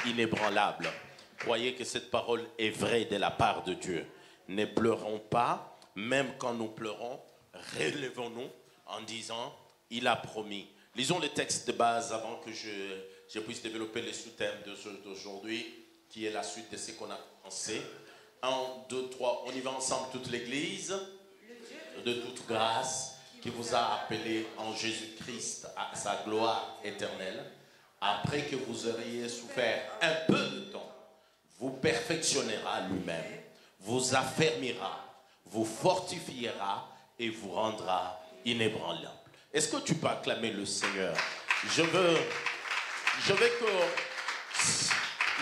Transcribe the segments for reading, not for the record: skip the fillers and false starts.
inébranlable. Croyez que cette parole est vraie de la part de Dieu. Ne pleurons pas, même quand nous pleurons, relevons-nous en disant, il a promis. Lisons le texte de base avant que je puisse développer les sous-thèmes d'aujourd'hui, qui est la suite de ce qu'on a pensé. 1, 2, 3, on y va ensemble, toute l'Église, de toute grâce, qui vous a appelé en Jésus-Christ à sa gloire éternelle, après que vous auriez souffert un peu de temps, vous perfectionnera lui-même, vous affermira, vous fortifiera et vous rendra inébranlable. Est-ce que tu peux acclamer le Seigneur? Je veux que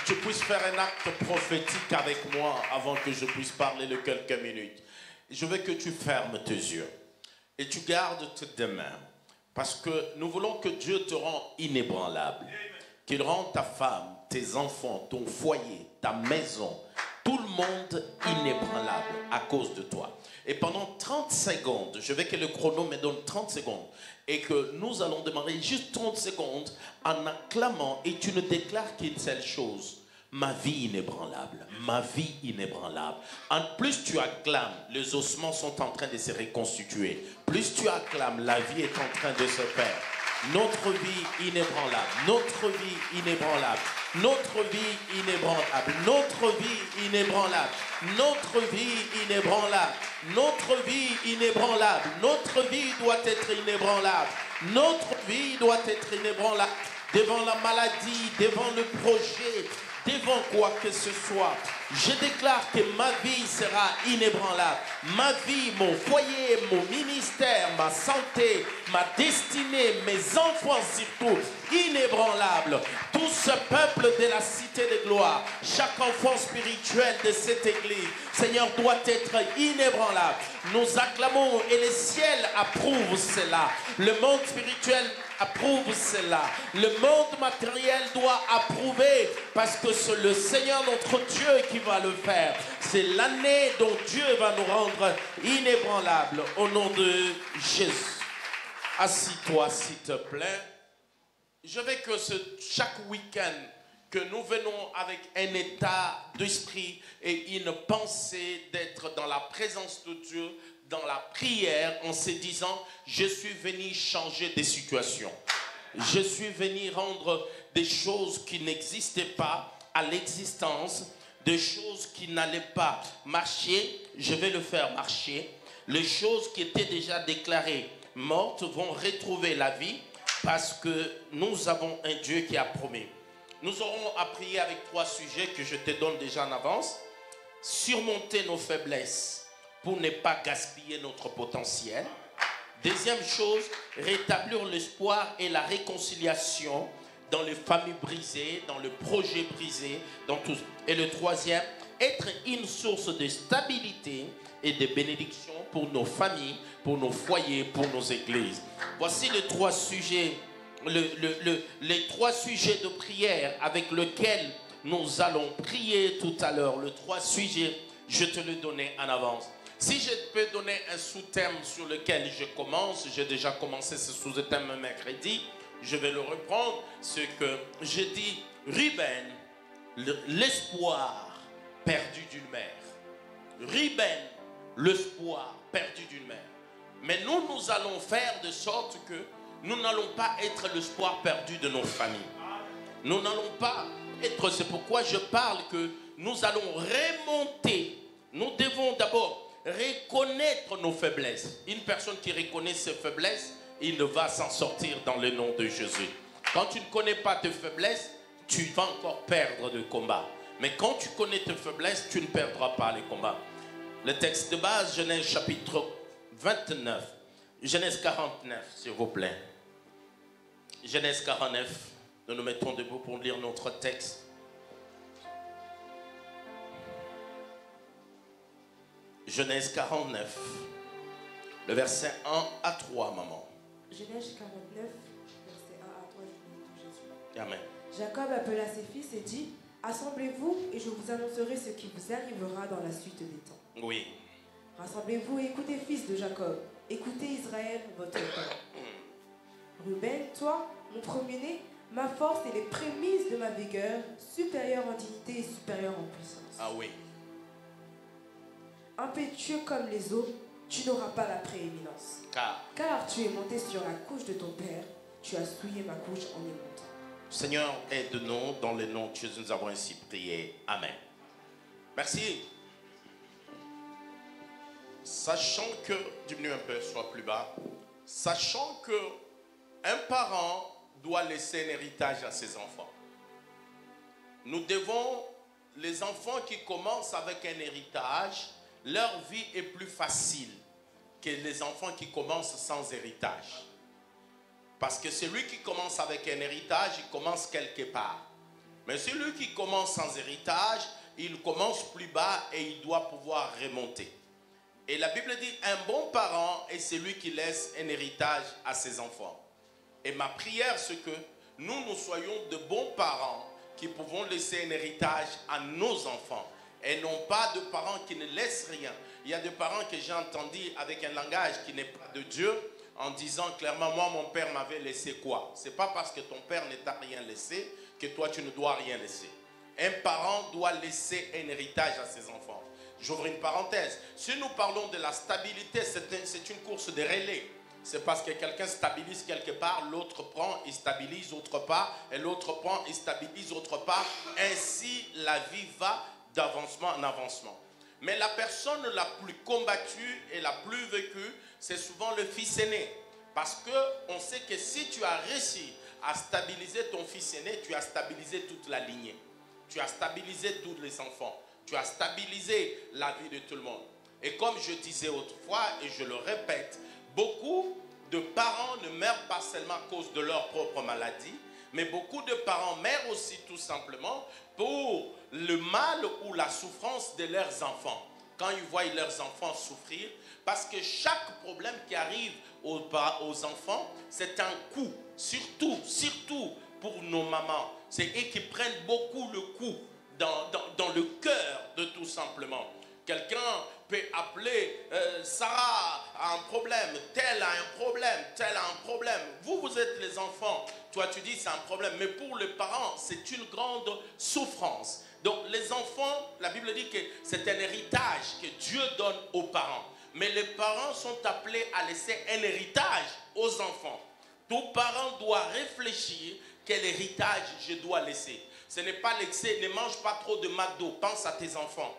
tu puisses faire un acte prophétique avec moi avant que je puisse parler de quelques minutes. Je veux que tu fermes tes yeux et tu gardes tes mains, parce que nous voulons que Dieu te rende inébranlable, qu'il rende ta femme, tes enfants, ton foyer, ta maison, tout le monde inébranlable à cause de toi. Et pendant 30 secondes, je veux que le chrono me donne 30 secondes et que nous allons démarrer juste 30 secondes en acclamant, et tu ne déclares qu'une seule chose: ma vie inébranlable, ma vie inébranlable. En plus tu acclames, les ossements sont en train de se reconstituer. Plus tu acclames, la vie est en train de se faire. Notre vie inébranlable, notre vie inébranlable, notre vie inébranlable, notre vie inébranlable, notre vie inébranlable, notre vie inébranlable, notre vie doit être inébranlable, notre vie doit être inébranlable devant la maladie, devant le projet, devant quoi que ce soit. Je déclare que ma vie sera inébranlable. Ma vie, mon foyer, mon ministère, ma santé, ma destinée, mes enfants surtout, inébranlable. Tout ce peuple de la cité de gloire, chaque enfant spirituel de cette église, Seigneur, doit être inébranlable. Nous acclamons et le ciel approuve cela. Le monde spirituel approuve cela. Le monde matériel doit approuver, parce que c'est le Seigneur notre Dieu qui va le faire. C'est l'année dont Dieu va nous rendre inébranlables au nom de Jésus. Assis-toi s'il te plaît. Je veux que chaque week-end que nous venons avec un état d'esprit et une pensée d'être dans la présence de Dieu, dans la prière, en se disant: je suis venu changer des situations. Je suis venu rendre des choses qui n'existaient pas à l'existence, des choses qui n'allaient pas marcher, je vais le faire marcher. Les choses qui étaient déjà déclarées mortes vont retrouver la vie, parce que nous avons un Dieu qui a promis. Nous aurons à prier avec 3 sujets que je te donne déjà en avance. Surmonter nos faiblesses pour ne pas gaspiller notre potentiel. Deuxième chose, rétablir l'espoir et la réconciliation dans les familles brisées, dans le projet brisé, dans tout. Et le troisième, être une source de stabilité et de bénédiction pour nos familles, pour nos foyers, pour nos églises. Voici les 3 sujets, les 3 sujets de prière avec lesquels nous allons prier tout à l'heure. Les 3 sujets, je te les donnais en avance. Si je peux donner un sous-thème sur lequel je commence, j'ai déjà commencé ce sous-thème mercredi, je vais le reprendre, ce que je dis: Ruben, l'espoir perdu d'une mère. Ruben, l'espoir perdu d'une mère. Mais nous allons faire de sorte que nous n'allons pas être l'espoir perdu de nos familles. Nous n'allons pas être, c'est pourquoi je parle que nous allons remonter. Nous devons d'abord reconnaître nos faiblesses. Une personne qui reconnaît ses faiblesses, il va s'en sortir dans le nom de Jésus. Quand tu ne connais pas tes faiblesses, tu vas encore perdre le combat. Mais quand tu connais tes faiblesses, tu ne perdras pas les combats. Le texte de base, Genèse chapitre 29, Genèse 49, s'il vous plaît. Genèse 49, nous nous mettons debout pour lire notre texte. Genèse 49, le verset 1 à 3, maman. Genèse 49, verset 1 à 3, je lis tout Jésus. Amen. Jacob appela ses fils et dit: Assemblez-vous et je vous annoncerai ce qui vous arrivera dans la suite des temps. Oui. Rassemblez-vous et écoutez, fils de Jacob. Écoutez, Israël, votre père. Ruben, toi, mon premier-né, Ma force est les prémices de ma vigueur, supérieure en dignité et supérieure en puissance. Ah oui. Impétueux comme les eaux, tu n'auras pas la prééminence. Car tu es monté sur la couche de ton père, tu as souillé ma couche en y montant. Seigneur, aide-nous dans le nom de Jésus, nous avons ainsi prié. Amen. Merci. Sachant que, diminue un peu, sois plus bas. Sachant que un parent doit laisser un héritage à ses enfants. Nous devons, les enfants qui commencent avec un héritage, leur vie est plus facile que les enfants qui commencent sans héritage. Parce que celui qui commence avec un héritage, il commence quelque part. Mais celui qui commence sans héritage, il commence plus bas et il doit pouvoir remonter. Et la Bible dit, un bon parent est celui qui laisse un héritage à ses enfants. Et ma prière, c'est que nous soyons de bons parents qui pouvons laisser un héritage à nos enfants. Et non pas de parents qui ne laissent rien. Il y a des parents que j'ai entendus avec un langage qui n'est pas de Dieu, en disant clairement, moi mon père m'avait laissé quoi? Ce n'est pas parce que ton père ne t'a rien laissé que toi tu ne dois rien laisser. Un parent doit laisser un héritage à ses enfants. J'ouvre une parenthèse. Si nous parlons de la stabilité, c'est une course de relais. C'est parce que quelqu'un stabilise quelque part, l'autre prend, il stabilise autre part, et l'autre prend, il stabilise autre part. Ainsi, la vie va d'avancement en avancement. Mais la personne la plus combattue et la plus vécue, c'est souvent le fils aîné. Parce qu'on sait que si tu as réussi à stabiliser ton fils aîné, tu as stabilisé toute la lignée. Tu as stabilisé tous les enfants. Tu as stabilisé la vie de tout le monde. Et comme je disais autrefois, et je le répète, beaucoup de parents ne meurent pas seulement à cause de leur propre maladie, mais beaucoup de parents meurent aussi tout simplement pour le mal ou la souffrance de leurs enfants. Quand ils voient leurs enfants souffrir, parce que chaque problème qui arrive aux enfants, c'est un coup, surtout pour nos mamans. C'est eux qui prennent beaucoup le coup dans le cœur de tout simplement. Quelqu'un peut appeler Sarah a un problème, tel a un problème, tel a un problème. Vous êtes les enfants. Toi, tu dis c'est un problème. Mais pour les parents, c'est une grande souffrance. Donc, les enfants, la Bible dit que c'est un héritage que Dieu donne aux parents. Mais les parents sont appelés à laisser un héritage aux enfants. Tout parent doit réfléchir quel héritage je dois laisser. Ce n'est pas l'excès, ne mange pas trop de McDo. Pense à tes enfants.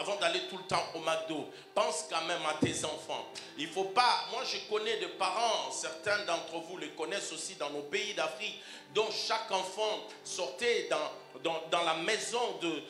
Avant d'aller tout le temps au McDo, pense quand même à tes enfants. Il ne faut pas, moi je connais des parents, certains d'entre vous les connaissent aussi dans nos pays d'Afrique, dont chaque enfant sortait dans la maison de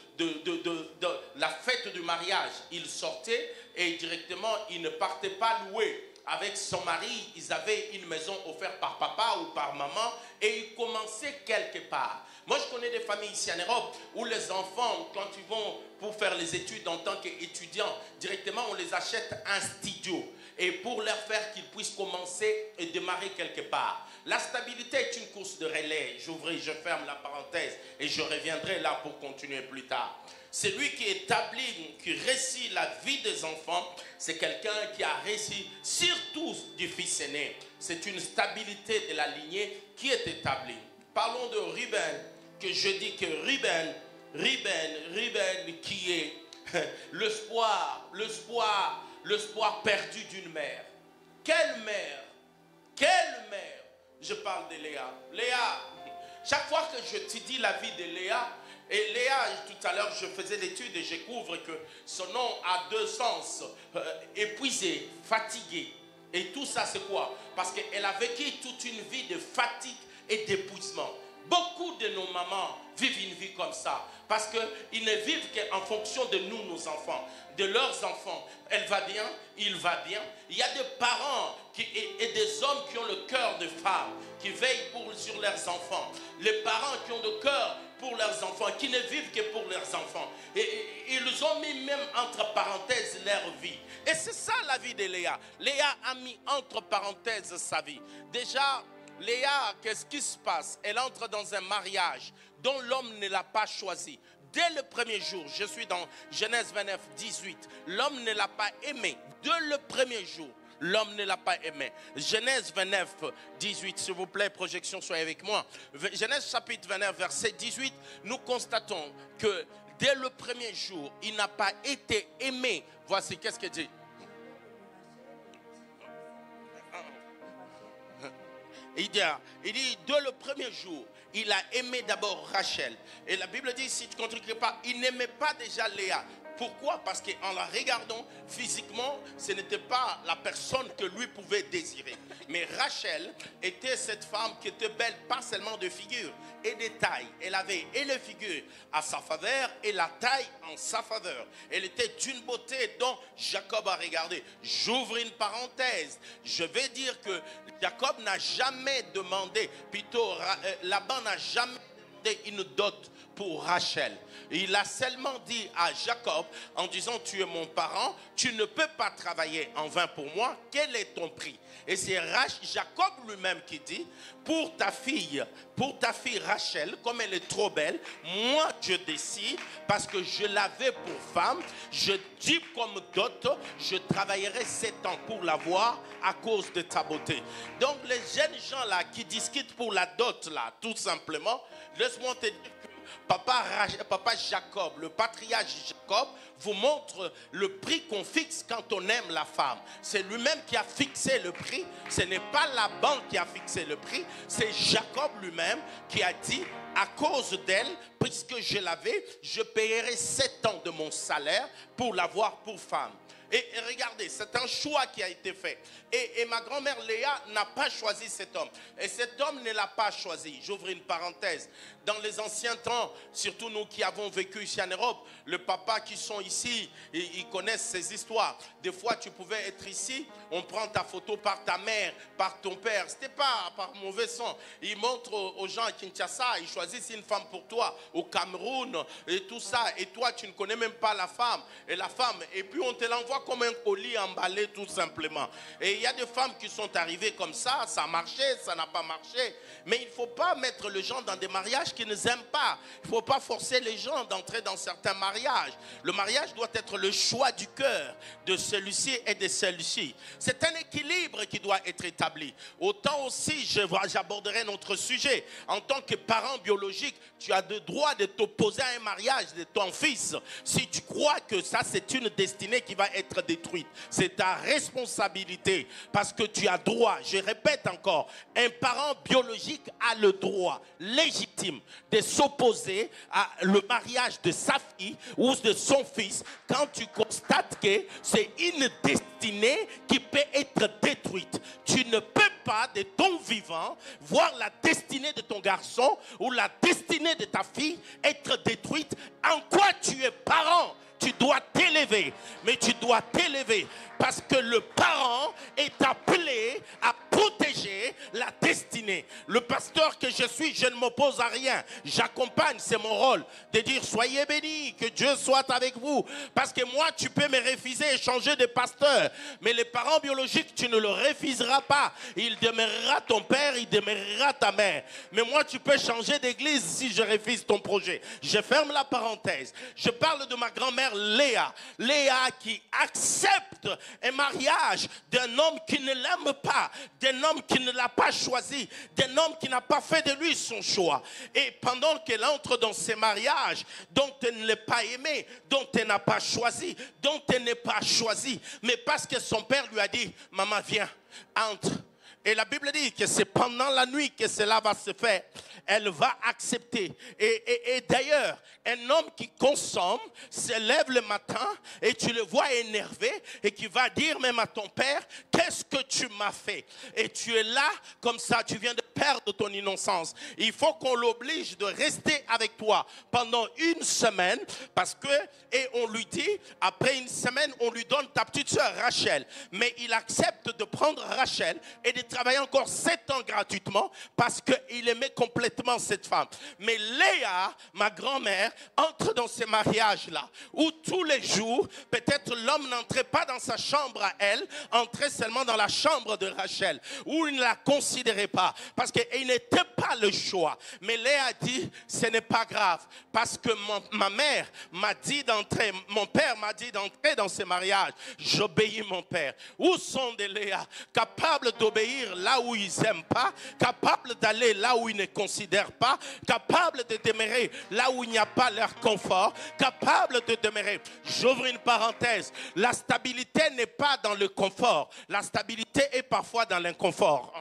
la fête du mariage. Il sortait et directement, il ne partait pas louer. Avec son mari, ils avaient une maison offerte par papa ou par maman et ils commençaient quelque part. Moi, je connais des familles ici en Europe où les enfants, quand ils vont pour faire les études en tant qu'étudiants, directement, on les achète un studio. Et pour leur faire qu'ils puissent commencer et démarrer quelque part. La stabilité est une course de relais. Je ferme la parenthèse et je reviendrai là pour continuer plus tard. Celui qui établit, qui réussit la vie des enfants, c'est quelqu'un qui a réussi, surtout du fils aîné. C'est une stabilité de la lignée qui est établie. Parlons de Ruben, que je dis que Ruben qui est l'espoir perdu d'une mère. Quelle mère? Quelle mère? Je parle de Léa. Léa, chaque fois que je te dis la vie de Léa, et Léa, tout à l'heure, je faisais l'étude et je découvre que son nom a deux sens. Épuisé, fatigué. Et tout ça, c'est quoi? Parce qu'elle a vécu toute une vie de fatigue et d'épuisement. Beaucoup de nos mamans vivent une vie comme ça. Parce qu'ils ne vivent qu'en fonction de nous, nos enfants. De leurs enfants. Elle va bien, il va bien. Il y a des parents et des hommes qui ont le cœur de femmes, qui veillent sur leurs enfants. Les parents qui ont le cœur pour leurs enfants, qui ne vivent que pour leurs enfants. Et ils ont mis même entre parenthèses leur vie. Et c'est ça la vie de Léa. Léa a mis entre parenthèses sa vie. Déjà, Léa, qu'est-ce qui se passe? Elle entre dans un mariage dont l'homme ne l'a pas choisi. Dès le premier jour, je suis dans Genèse 29, 18, l'homme ne l'a pas aimé. Dès le premier jour, l'homme ne l'a pas aimé. Genèse 29, 18, s'il vous plaît, projection, soyez avec moi. Genèse chapitre 29, verset 18, nous constatons que dès le premier jour, il n'a pas été aimé. Voici, qu'est-ce qu'il dit? Il dit, dès le premier jour, il a aimé d'abord Rachel. Et la Bible dit, si tu ne contributes pas, il n'aimait pas déjà Léa. Pourquoi? Parce qu'en la regardant physiquement, ce n'était pas la personne que lui pouvait désirer. Mais Rachel était cette femme qui était belle, pas seulement de figure et de taille. Elle avait et les figures à sa faveur et la taille en sa faveur. Elle était d'une beauté dont Jacob a regardé. J'ouvre une parenthèse. Je vais dire que Jacob n'a jamais demandé, plutôt Laban n'a jamais demandé une dot pour Rachel. Il a seulement dit à Jacob en disant, tu es mon parent, tu ne peux pas travailler en vain pour moi, quel est ton prix? Et c'est Jacob lui-même qui dit, pour ta fille Rachel, comme elle est trop belle, moi je décide, parce que je l'avais pour femme, je dis comme dot, je travaillerai 7 ans pour l'avoir à cause de ta beauté. Donc les jeunes gens là qui discutent pour la dot là, tout simplement, laisse-moi te dire que Papa Jacob, le patriarche Jacob, vous montre le prix qu'on fixe quand on aime la femme. C'est lui-même qui a fixé le prix. Ce n'est pas Laban qui a fixé le prix. C'est Jacob lui-même qui a dit, à cause d'elle, puisque je l'avais, je paierai 7 ans de mon salaire pour l'avoir pour femme. Et regardez, c'est un choix qui a été fait. Et ma grand-mère Léa n'a pas choisi cet homme. Et cet homme ne l'a pas choisi. J'ouvre une parenthèse. Dans les anciens temps, surtout nous qui avons vécu ici en Europe, les papas qui sont ici, ils connaissent ces histoires. Des fois, tu pouvais être ici, on prend ta photo par ta mère, par ton père. Ce n'était pas par mauvais sens. Ils montrent aux gens à Kinshasa, ils choisissent une femme pour toi, au Cameroun, et tout ça. Et toi, tu ne connais même pas la femme. Et puis on te l'envoie comme un colis emballé tout simplement. Et il y a des femmes qui sont arrivées comme ça a marché, ça n'a pas marché. Mais il ne faut pas mettre les gens dans des mariages qu'ils ne aiment pas. Il ne faut pas forcer les gens d'entrer dans certains mariages. Le mariage doit être le choix du cœur de celui-ci et de celui-ci. C'est un équilibre qui doit être établi. Autant aussi, j'aborderai notre sujet. En tant que parent biologique, tu as le droit de t'opposer à un mariage de ton fils si tu crois que ça c'est une destinée qui va être détruite. C'est ta responsabilité parce que tu as droit, je répète encore, un parent biologique a le droit légitime de s'opposer à le mariage de sa fille ou de son fils quand tu constates que c'est une destinée qui peut être détruite. Tu ne peux pas de ton vivant voir la destinée de ton garçon ou la destinée de ta fille être détruite. En quoi tu es parent? Tu dois t'élever, mais tu dois t'élever parce que le parent est appelé à protéger la destinée. Le pasteur que je suis, je ne m'oppose à rien. J'accompagne, c'est mon rôle de dire soyez bénis, que Dieu soit avec vous. Parce que moi, tu peux me refuser et changer de pasteur. Mais les parents biologiques, tu ne le refuseras pas. Il demeurera ton père, il demeurera ta mère. Mais moi, tu peux changer d'église si je refuse ton projet. Je ferme la parenthèse. Je parle de ma grand-mère Léa. Léa qui accepte un mariage d'un homme qui ne l'aime pas, d'un homme qui ne l'a pas choisi, d'un homme qui n'a pas fait de lui son choix. Et pendant qu'elle entre dans ces mariages dont elle ne l'a pas aimé, dont elle n'a pas choisi, dont elle n'est pas choisie, mais parce que son père lui a dit, maman viens, entre. Et la Bible dit que c'est pendant la nuit que cela va se faire. Elle va accepter. Et d'ailleurs, un homme qui consomme se lève le matin et tu le vois énervé et qui va dire même à ton père, qu'est-ce que tu m'as fait? Et tu es là comme ça, tu viens de perdre ton innocence. Il faut qu'on l'oblige de rester avec toi pendant une semaine parce que, et on lui dit, après une semaine, on lui donne ta petite soeur Rachel. Mais il accepte de prendre Rachel et de travailler encore 7 ans gratuitement parce qu'il aimait complètement cette femme. Mais Léa, ma grand-mère, entre dans ces mariages-là où tous les jours, peut-être l'homme n'entrait pas dans sa chambre à elle, entrait seulement dans la chambre de Rachel, où il ne la considérait pas parce qu'il n'était pas le choix. Mais Léa dit, ce n'est pas grave parce que ma mère m'a dit d'entrer, mon père m'a dit d'entrer dans ces mariages. J'obéis mon père. Où sont des Léa capables d'obéir là où ils n'aiment pas, capables d'aller là où ils ne considèrent pas, capables de demeurer là où il n'y a pas leur confort, capables de demeurer. J'ouvre une parenthèse. La stabilité n'est pas dans le confort. La stabilité est parfois dans l'inconfort.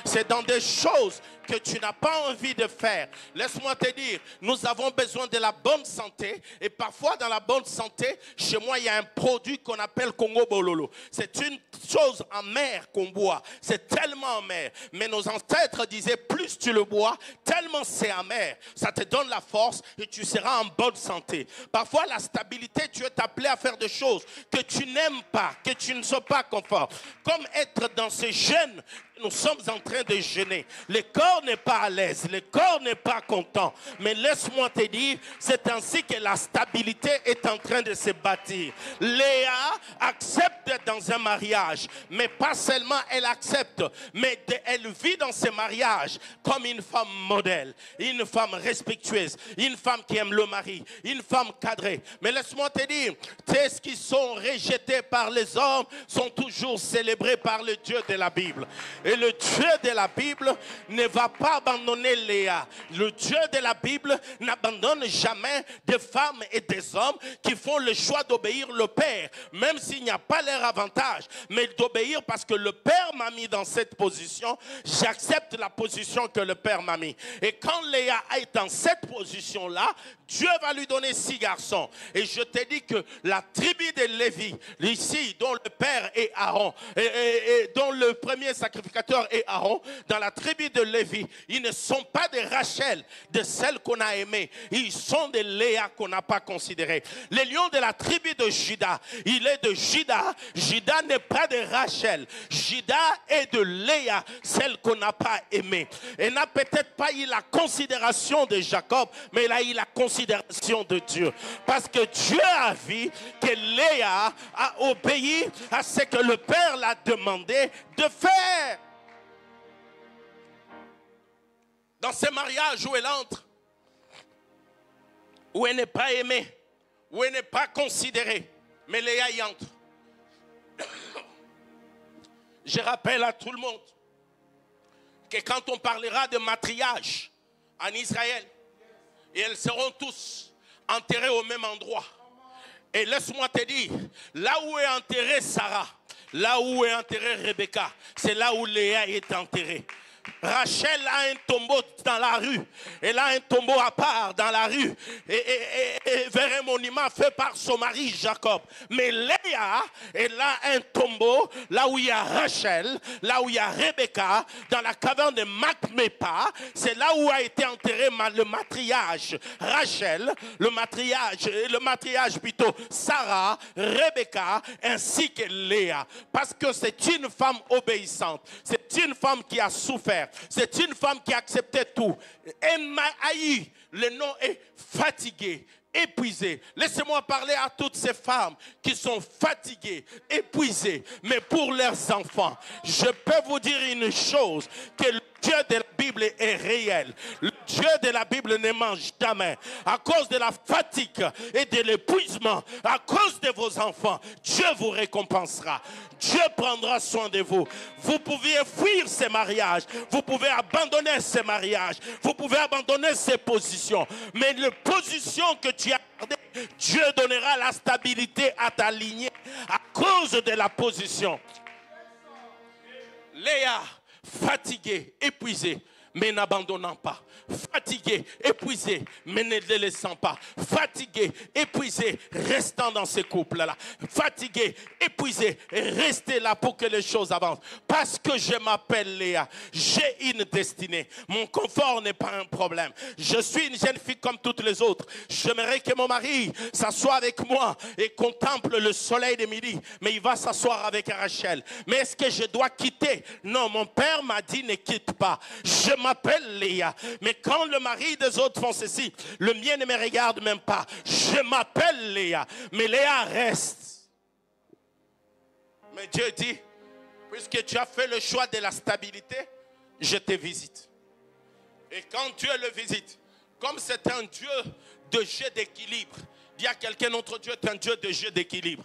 C'est dans des choses que tu n'as pas envie de faire. Laisse-moi te dire, nous avons besoin de la bonne santé et parfois dans la bonne santé, chez moi il y a un produit qu'on appelle Congo Bololo. C'est une chose amère qu'on boit. C'est tellement amer. Mais nos ancêtres disaient, plus tu le bois, tellement c'est amer. Ça te donne la force et tu seras en bonne santé. Parfois la stabilité, tu es appelé à faire des choses que tu n'aimes pas, que tu ne sois pas confort. Comme être dans ce jeûne. Nous sommes en train de jeûner. Le corps n'est pas à l'aise. Le corps n'est pas content. Mais laisse-moi te dire, c'est ainsi que la stabilité est en train de se bâtir. Léa accepte d'être dans un mariage. Mais pas seulement elle accepte, mais elle vit dans ce mariage comme une femme modèle, une femme respectueuse, une femme qui aime le mari, une femme cadrée. Mais laisse-moi te dire, ceux qui sont rejetés par les hommes sont toujours célébrés par le Dieu de la Bible. Et le Dieu de la Bible ne va pas abandonner Léa. Le Dieu de la Bible n'abandonne jamais des femmes et des hommes qui font le choix d'obéir le Père, même s'il n'y a pas leur avantage, mais d'obéir parce que le Père m'a mis dans cette position. J'accepte la position que le Père m'a mis. Et quand Léa est dans cette position-là, Dieu va lui donner 6 garçons. Et je te dis que la tribu de Lévi, ici, dont le père est Aaron, et dont le premier sacrificateur est Aaron, dans la tribu de Lévi, ils ne sont pas de Rachel, de celles qu'on a aimées. Ils sont de Léa qu'on n'a pas considérées. Le lion de la tribu de Juda, il est de Juda. Juda n'est pas de Rachel. Juda est de Léa, celle qu'on n'a pas aimée. Elle n'a peut-être pas eu la considération de Jacob, mais elle a eu la considération de Dieu. Parce que Dieu a vu que Léa a obéi à ce que le Père l'a demandé de faire. Dans ce mariage où elle entre, où elle n'est pas aimée, où elle n'est pas considérée, mais Léa y entre. Je rappelle à tout le monde que quand on parlera de matriarche en Israël, et elles seront tous enterrées au même endroit. Et laisse-moi te dire, là où est enterrée Sarah, là où est enterrée Rebecca, c'est là où Léa est enterrée. Rachel a un tombeau dans la rue. Elle a un tombeau à part dans la rue. Et vers un monument fait par son mari Jacob. Mais Léa, elle a un tombeau là où il y a Rachel, là où il y a Rebecca, dans la caverne de Macmépa. C'est là où a été enterré le matriarche Rachel, le matriarche plutôt Sarah, Rebecca, ainsi que Léa. Parce que c'est une femme obéissante. C'est une femme qui a souffert. C'est une femme qui acceptait tout. Emmaï, le nom est fatigué, épuisé. Laissez-moi parler à toutes ces femmes qui sont fatiguées, épuisées, mais pour leurs enfants. Je peux vous dire une chose, que le Dieu de la Bible est réel. Le Dieu de la Bible ne mange jamais. À cause de la fatigue et de l'épuisement, à cause de vos enfants, Dieu vous récompensera. Dieu prendra soin de vous. Vous pouviez fuir ces mariages. Vous pouvez abandonner ces mariages. Vous pouvez abandonner ces positions. Mais les positions que tu as gardées, Dieu donnera la stabilité à ta lignée à cause de la position. Léa, fatiguée, épuisée, mais n'abandonnant pas. Fatigué, épuisé, mais ne les laissant pas. Fatigué, épuisé, restant dans ce couple-là. Fatigué, épuisé, restez là pour que les choses avancent. Parce que je m'appelle Léa, j'ai une destinée. Mon confort n'est pas un problème. Je suis une jeune fille comme toutes les autres. J'aimerais que mon mari s'assoie avec moi et contemple le soleil de midi. Mais il va s'asseoir avec Rachel. Mais est-ce que je dois quitter? Non, mon père m'a dit ne quitte pas. Je m'appelle Léa. Mais quand le mari des autres font ceci, le mien ne me regarde même pas. Je m'appelle Léa. Mais Léa reste. Mais Dieu dit, puisque tu as fait le choix de la stabilité, je te visite. Et quand Dieu le visite, comme c'est un Dieu de jeu d'équilibre, dis à quelqu'un, notre Dieu est un Dieu de jeu d'équilibre.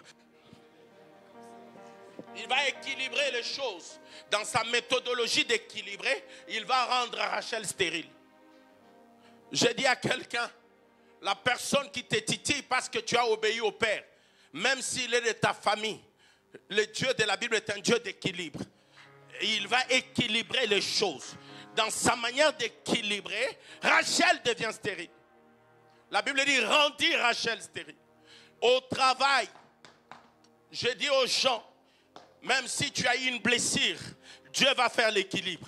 Il va équilibrer les choses. Dans sa méthodologie d'équilibrer, il va rendre Rachel stérile. Je dis à quelqu'un, la personne qui te titille parce que tu as obéi au Père, même s'il est de ta famille, le Dieu de la Bible est un Dieu d'équilibre. Il va équilibrer les choses. Dans sa manière d'équilibrer, Rachel devient stérile. La Bible dit, rendit Rachel stérile. Au travail, je dis aux gens, même si tu as eu une blessure, Dieu va faire l'équilibre.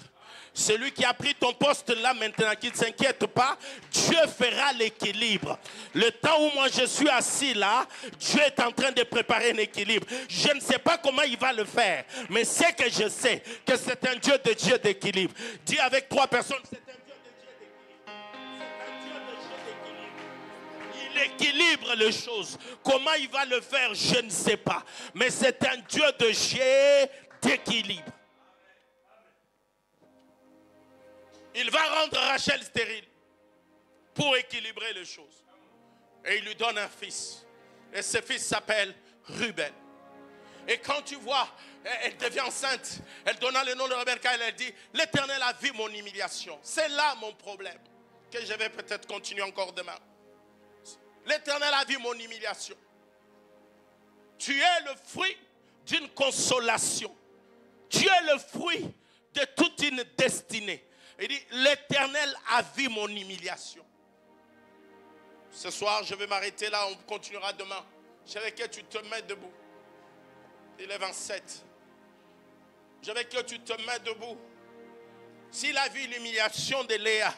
Celui qui a pris ton poste là maintenant, qui ne s'inquiète pas, Dieu fera l'équilibre. Le temps où moi je suis assis là, Dieu est en train de préparer un équilibre. Je ne sais pas comment il va le faire, mais c'est que je sais que c'est un Dieu d'équilibre. Dis avec 3 personnes, c'est un Dieu de Dieu d'équilibre. C'est un Dieu de Dieu d'équilibre. Il équilibre les choses. Comment il va le faire, je ne sais pas. Mais c'est un Dieu de Dieu d'équilibre. Il va rendre Rachel stérile pour équilibrer les choses. Et il lui donne un fils. Et ce fils s'appelle Ruben. Et quand tu vois, elle devient enceinte. Elle donna le nom de Ruben car elle dit, l'Éternel a vu mon humiliation. C'est là mon problème. Que je vais peut-être continuer encore demain. L'Éternel a vu mon humiliation. Tu es le fruit d'une consolation. Tu es le fruit de toute une destinée. Il dit, l'Éternel a vu mon humiliation. Ce soir, je vais m'arrêter là, on continuera demain. Je veux que tu te mets debout. Il est 27. Je veux que tu te mets debout. S'il a vu l'humiliation de Léa,